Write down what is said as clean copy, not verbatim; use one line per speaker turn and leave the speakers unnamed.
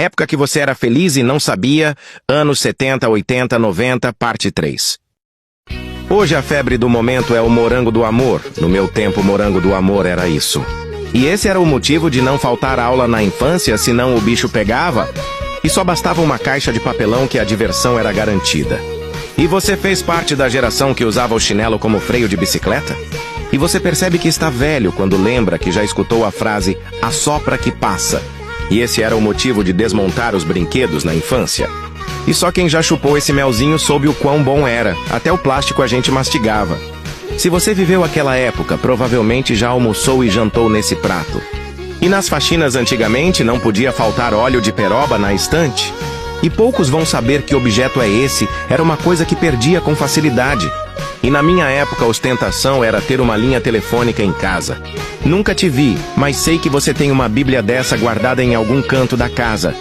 Época que você era feliz e não sabia, anos 70, 80, 90, parte 3. Hoje a febre do momento é o morango do amor. No meu tempo, o morango do amor era isso. E esse era o motivo de não faltar aula na infância, senão o bicho pegava, e só bastava uma caixa de papelão que a diversão era garantida. E você fez parte da geração que usava o chinelo como freio de bicicleta? E você percebe que está velho quando lembra que já escutou a frase "assopra que passa". E esse era o motivo de desmontar os brinquedos na infância. E só quem já chupou esse melzinho soube o quão bom era, até o plástico a gente mastigava. Se você viveu aquela época, provavelmente já almoçou e jantou nesse prato. E nas faxinas antigamente não podia faltar óleo de peroba na estante. E poucos vão saber que objeto é esse, era uma coisa que perdia com facilidade. E na minha época a ostentação era ter uma linha telefônica em casa. Nunca te vi, mas sei que você tem uma bíblia dessa guardada em algum canto da casa.